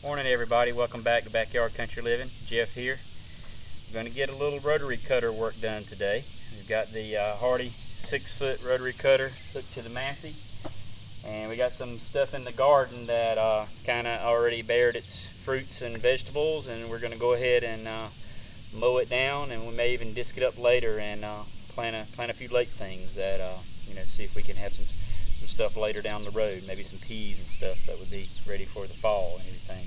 Morning everybody, welcome back to Backyard Country Living. Jeff here. We're going to get a little rotary cutter work done today. We've got the Hardee 6-foot rotary cutter hooked to the Massey, and we got some stuff in the garden that it's kind of already bared its fruits and vegetables, and we're going to go ahead and mow it down, and we may even disc it up later and plant a few late things that see if we can have some stuff later down the road, maybe some peas and stuff that would be ready for the fall and everything.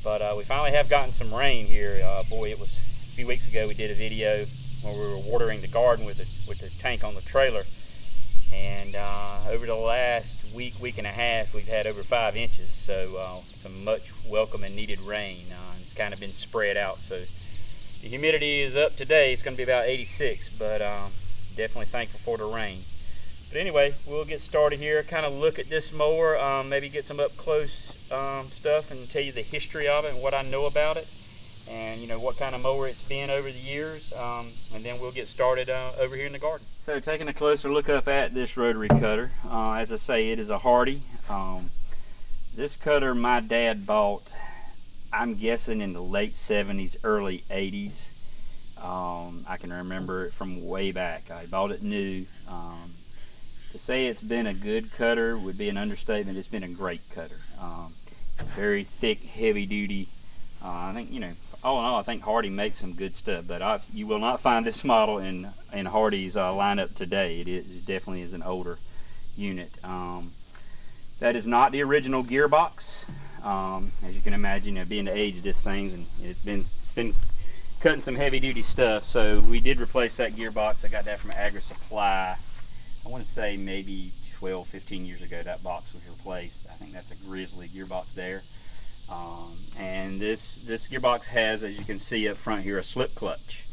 But we finally have gotten some rain here. Boy, it was a few weeks ago we did a video where we were watering the garden with the tank on the trailer, and over the last week and a half we've had over 5 inches, so some much welcome and needed rain. It's kind of been spread out, so the humidity is up today. It's going to be about 86, but definitely thankful for the rain. But anyway, we'll get started here, kind of look at this mower, maybe get some up close stuff and tell you the history of it and what I know about it, and what kind of mower it's been over the years, and then we'll get started over here in the garden. So taking a closer look up at this rotary cutter, as I say, it is a Hardee. This cutter my dad bought, I'm guessing in the late 70s, early 80s. I can remember it from way back. I bought it new. To say it's been a good cutter would be an understatement. It's been a great cutter. It's very thick, heavy duty. I think, all in all, I think Hardee makes some good stuff, but you will not find this model in Hardee's lineup today. It definitely is an older unit. That is not the original gearbox. As you can imagine, being the age of this thing, and it's been cutting some heavy duty stuff, so we did replace that gearbox. I got that from Agri Supply. I want to say maybe 12, 15 years ago that box was replaced. I think that's a Grizzly gearbox there. And this gearbox has, as you can see up front here, a slip clutch.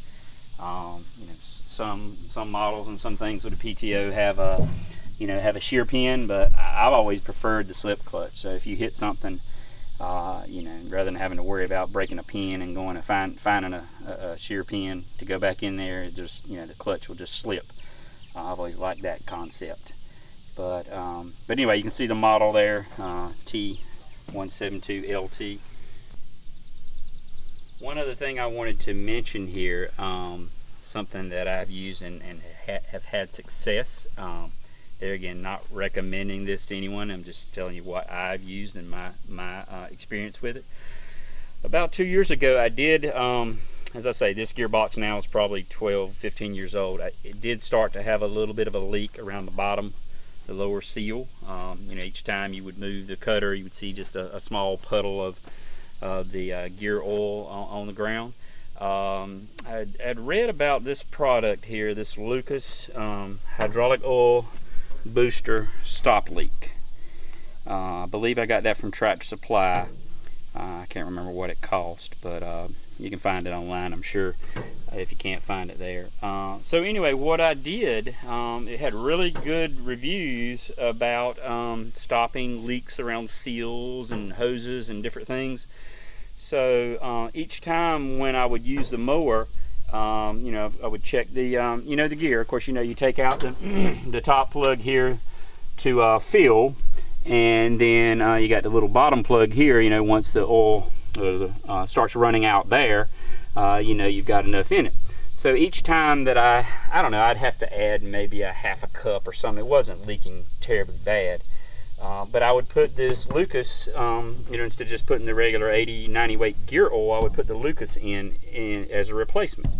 Some models and some things with a PTO have a shear pin, but I've always preferred the slip clutch. So if you hit something, rather than having to worry about breaking a pin and going and finding a shear pin to go back in there, it just the clutch will just slip. I've always liked that concept. But anyway, you can see the model there, T172LT. One other thing I wanted to mention here, something that I've used and have had success. There again, not recommending this to anyone. I'm just telling you what I've used and my experience with it. About 2 years ago, I did, as I say, this gearbox now is probably 12, 15 years old. It did start to have a little bit of a leak around the bottom, the lower seal. Each time you would move the cutter, you would see just a small puddle of the gear oil on the ground. I'd read about this product here, this Lucas hydraulic oil booster stop leak. I believe I got that from Tractor Supply. I can't remember what it cost, but you can find it online, I'm sure, if you can't find it there. So anyway, what I did, it had really good reviews about stopping leaks around seals and hoses and different things. So each time when I would use the mower, I would check the the gear. Of course, you take out the top plug here to fill, and then you got the little bottom plug here. Once the oil starts running out there, you've got enough in it. So each time that I don't know, I'd have to add maybe a half a cup or something. It wasn't leaking terribly bad, but I would put this Lucas, instead of just putting the regular 80, 90 weight gear oil, I would put the Lucas in as a replacement.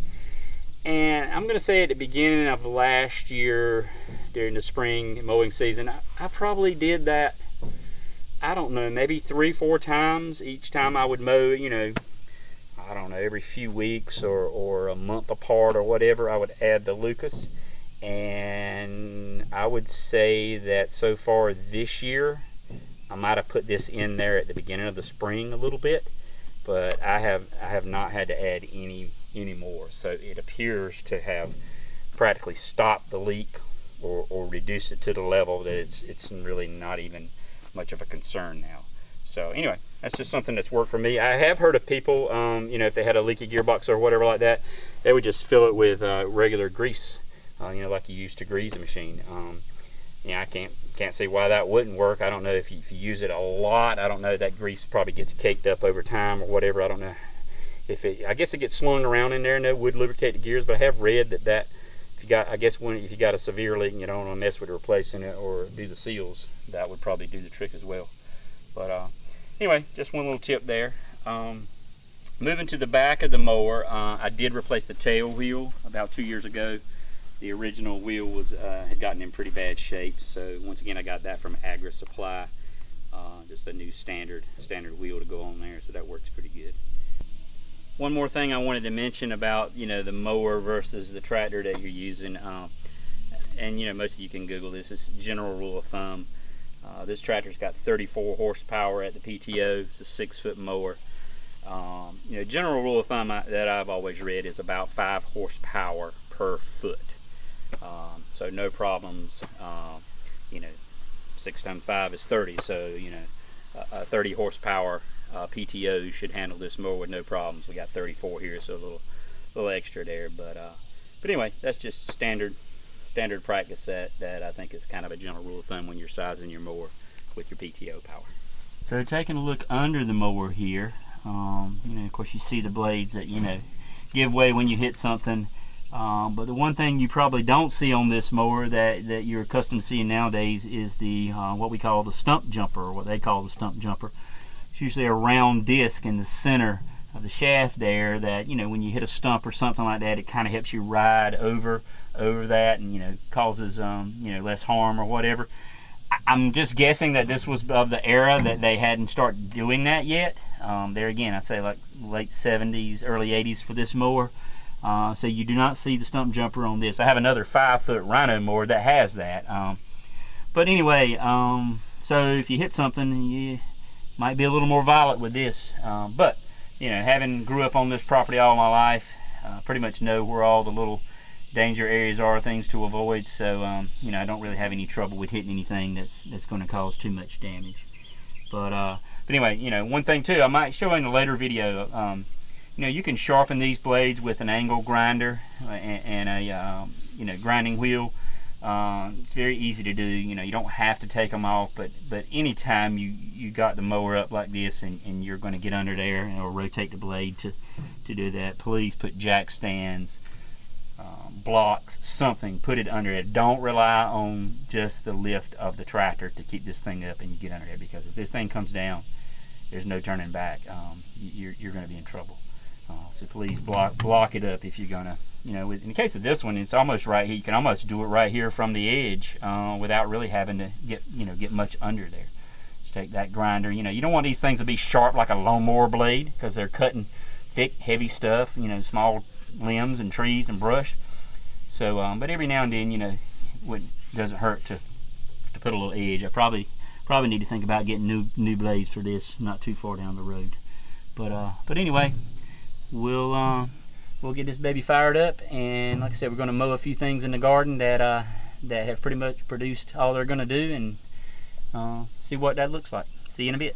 And I'm going to say at the beginning of last year, during the spring mowing season, I probably did that, I don't know, maybe 3-4 times. Each time I would mow, I don't know, every few weeks or a month apart or whatever, I would add the Lucas. And I would say that so far this year, I might have put this in there at the beginning of the spring a little bit, but I have not had to add any more. So it appears to have practically stopped the leak or reduced it to the level that it's really not even much of a concern now. So anyway, that's just something that's worked for me. I have heard of people, if they had a leaky gearbox or whatever like that, they would just fill it with regular grease, like you use to grease a machine. Yeah, I can't see why that wouldn't work. I don't know if you use it a lot. I don't know, that grease probably gets caked up over time or whatever. I don't know if it, I guess it gets slung around in there and that would lubricate the gears, but I have read that if you got, I guess if you got a severe leak and you don't want to mess with replacing it or do the seals, that would probably do the trick as well. But anyway, just one little tip there. Moving to the back of the mower, I did replace the tail wheel about 2 years ago. The original wheel was had gotten in pretty bad shape, so once again I got that from Agri Supply. Just a new standard wheel to go on there, so that works pretty good. One more thing I wanted to mention about the mower versus the tractor that you're using, and most of you can Google this. It's a general rule of thumb. This tractor's got 34 horsepower at the PTO. It's a 6-foot mower. General rule of thumb that I've always read is about 5 horsepower per foot. So no problems. 6 times 5 is 30. So a 30 horsepower PTO should handle this mower with no problems. We got 34 here, so a little extra there. But anyway, that's just standard practice that I think is kind of a general rule of thumb when you're sizing your mower with your PTO power. So taking a look under the mower here, of course you see the blades that give way when you hit something. But the one thing you probably don't see on this mower that you're accustomed to seeing nowadays is the what we call the stump jumper, or what they call the stump jumper. It's usually a round disc in the center of the shaft there that when you hit a stump or something like that, it kind of helps you ride over that and causes less harm or whatever. I'm just guessing that this was of the era that they hadn't started doing that yet. There again, I'd say like late 70s, early 80s for this mower. So you do not see the stump jumper on this. I have another 5-foot Rhino mower that has that. But anyway, so if you hit something, you might be a little more violent with this. But having grew up on this property all my life, pretty much know where all the little danger areas are, things to avoid. So I don't really have any trouble with hitting anything that's going to cause too much damage. But anyway, one thing too, I might show in a later video. You can sharpen these blades with an angle grinder and a grinding wheel. It's very easy to do. You don't have to take them off, but anytime you got the mower up like this and you're going to get under there or rotate the blade to do that, please put jack stands, blocks, something, put it under it. Don't rely on just the lift of the tractor to keep this thing up and you get under there, because if this thing comes down, there's no turning back. You're going to be in trouble. So please block it up if you're gonna, in the case of this one, it's almost right here. You can almost do it right here from the edge without really having to get much under there. Just take that grinder. You don't want these things to be sharp like a lawnmower blade, because they're cutting thick, heavy stuff. Small limbs and trees and brush. So, but every now and then, it doesn't hurt to put a little edge. I probably need to think about getting new blades for this, not too far down the road. But anyway. We'll get this baby fired up, and like I said, we're going to mow a few things in the garden that have pretty much produced all they're going to do, and see what that looks like. See you in a bit.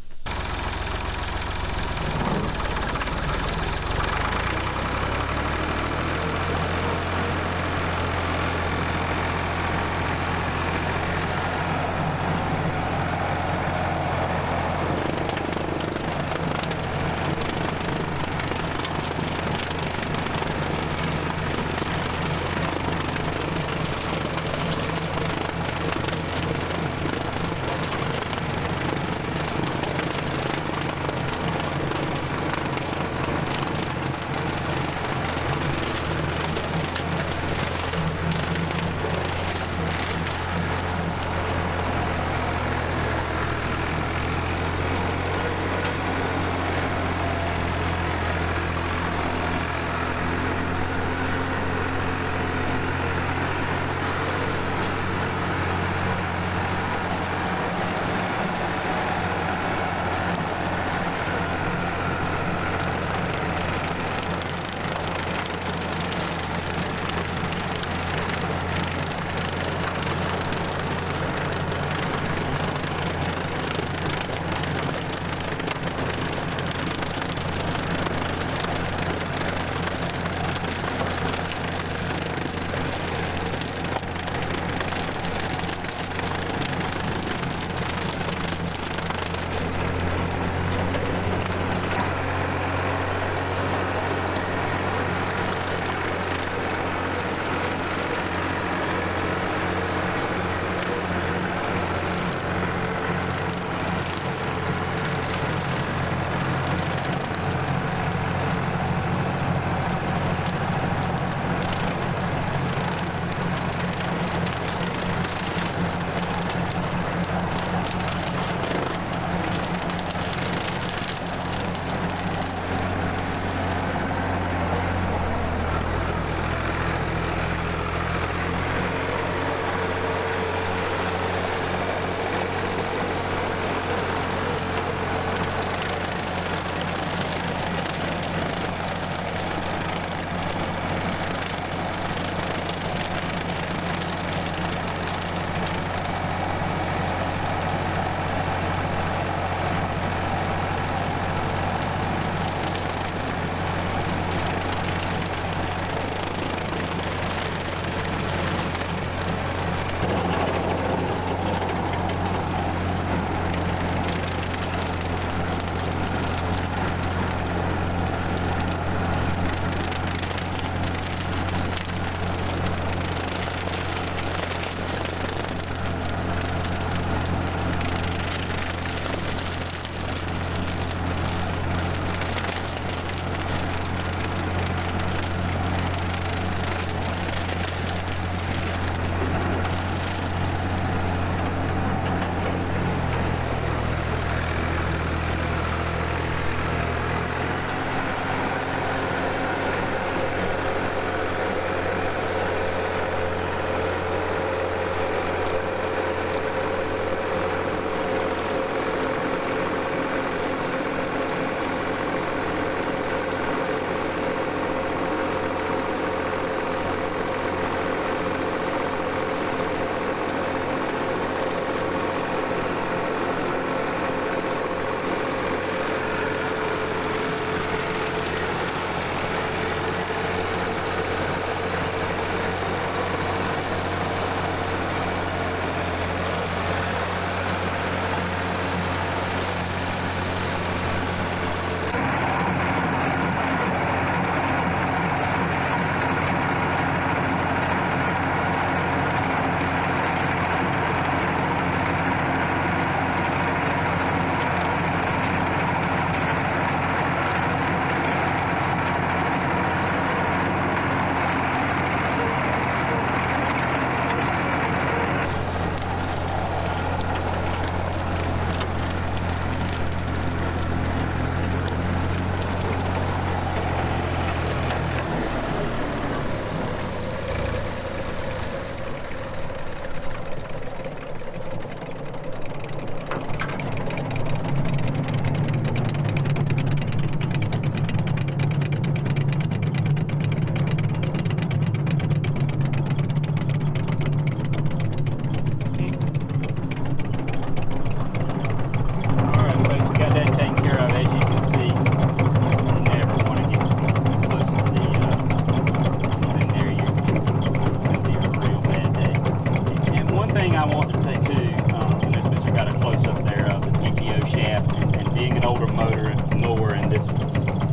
say too, Spencer got a close up there of the PTO shaft, and being an older mower and this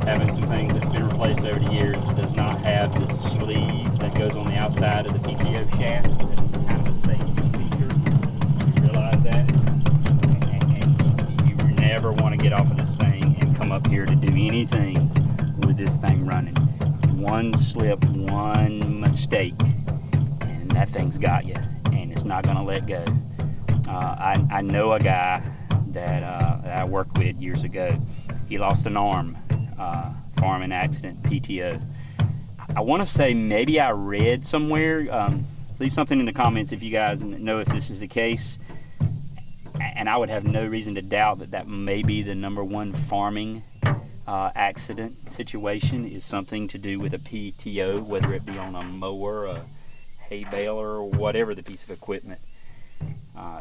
having some things that's been replaced over the years, it does not have the sleeve that goes on the outside of the PTO shaft. That's kind of a safety feature. You realize that? And you never want to get off of this thing and come up here to do anything with this thing running. One slip, one mistake, and that thing's got you, and it's not going to let go. I know a guy that I worked with years ago. He lost an arm, farming accident, PTO. I want to say maybe I read somewhere, leave something in the comments if you guys know if this is the case, and I would have no reason to doubt that may be the #1 farming accident situation is something to do with a PTO, whether it be on a mower, a hay baler, or whatever the piece of equipment.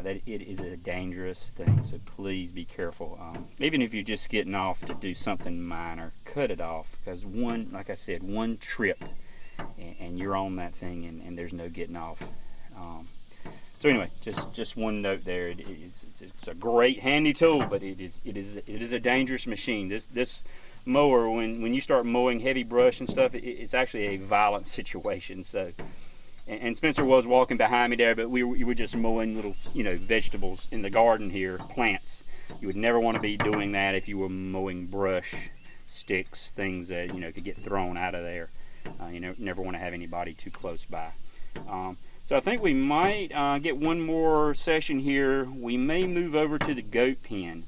That it is a dangerous thing, so please be careful. Even if you're just getting off to do something minor, cut it off, because like I said, one trip and you're on that thing, and there's no getting off. So anyway, just one note there. It's a great handy tool, but it is a dangerous machine. This mower, when you start mowing heavy brush and stuff, it's actually a violent situation. So. And Spencer was walking behind me there, but we were just mowing little, vegetables in the garden here, plants. You would never want to be doing that if you were mowing brush, sticks, things that, could get thrown out of there. You never want to have anybody too close by. So I think we might get one more session here. We may move over to the goat pen.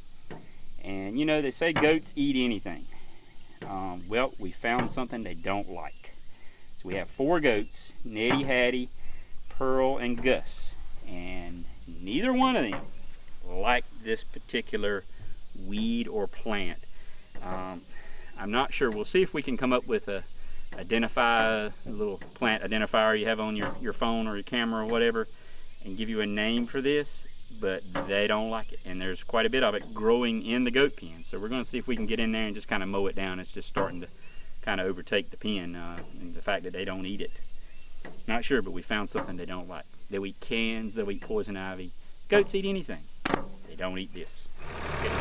And, they say goats eat anything. Well, we found something they don't like. We have 4 goats, Nettie, Hattie, Pearl, and Gus, and neither one of them like this particular weed or plant. I'm not sure. We'll see if we can come up with a little plant identifier you have on your phone or your camera or whatever, and give you a name for this, but they don't like it, and there's quite a bit of it growing in the goat pen. So we're going to see if we can get in there and just kind of mow it down. It's just starting to kind of overtake the pen, and the fact that they don't eat it. Not sure, but we found something they don't like. They'll eat cans, they'll eat poison ivy. Goats eat anything. They don't eat this. Okay.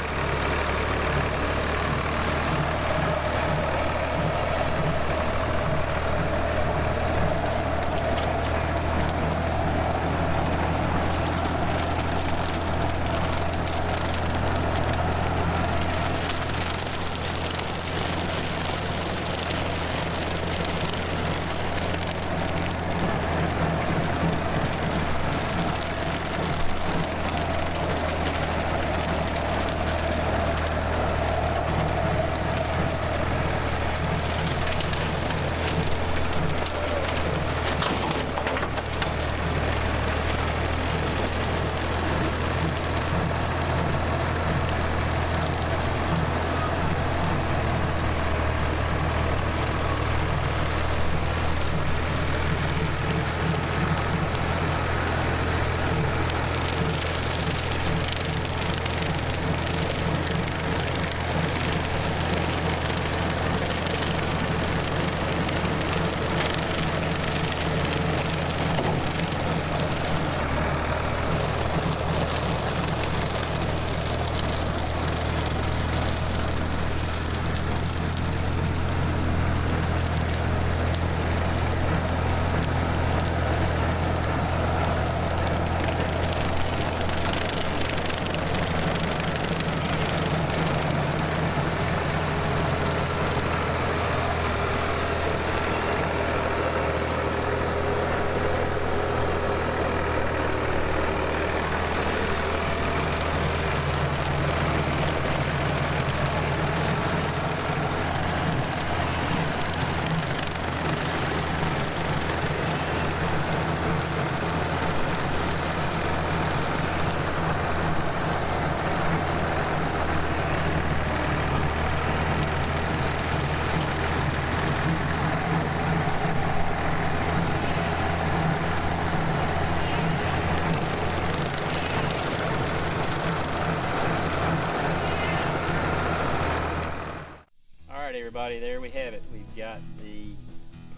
Everybody, there we have it. We've got the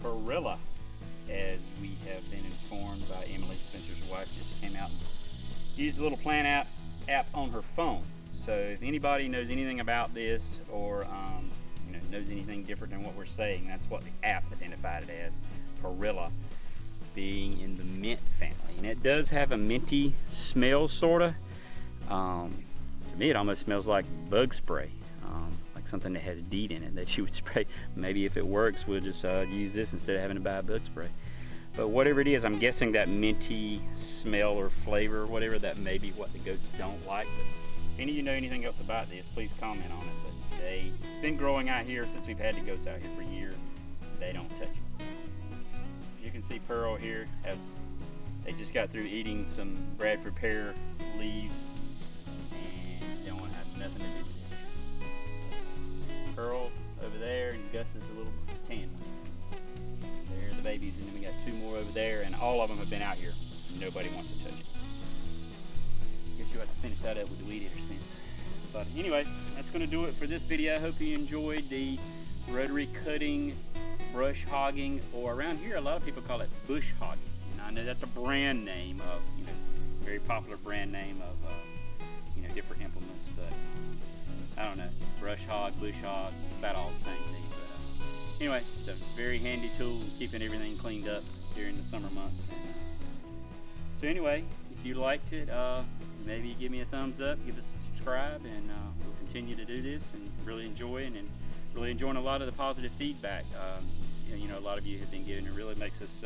Perilla, as we have been informed by Emily, Spencer's wife, just came out and use the little plant app on her phone. So if anybody knows anything about this, or knows anything different than what we're saying, that's what the app identified it as. Perilla, being in the mint family, and it does have a minty smell, sorta. To me, it almost smells like bug spray, like something that has DEET in it that you would spray. Maybe if it works, we'll just use this instead of having to buy a bug spray. But whatever it is, I'm guessing that minty smell or flavor, or whatever, that may be what the goats don't like. But if any of you know anything else about this, please comment on it. But it's been growing out here since we've had the goats out here for years. They don't touch it. As you can see, Pearl here they just got through eating some Bradford pear leaves, and they don't want to have nothing to do with it. Pearl over there, and Gus is a little tan one. There are the babies, and then we got 2 more over there, and all of them have been out here. Nobody wants to touch it. Guess you'll have to finish that up with the weed eater stents. But anyway, that's going to do it for this video. I hope you enjoyed the rotary cutting, brush hogging, or around here a lot of people call it bush hogging. And I know that's a brand name of, very popular brand name of, different implements. But I don't know, brush hog, bush hog, about all the same thing. But anyway, it's a very handy tool in keeping everything cleaned up during the summer months. So anyway, if you liked it, maybe give me a thumbs up, give us a subscribe, and we'll continue to do this and really enjoy it, and really enjoying a lot of the positive feedback. A lot of you have been giving. It really makes us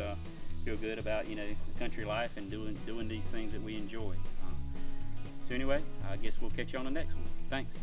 feel good about the country life and doing these things that we enjoy. So anyway, I guess we'll catch you on the next one. Thanks.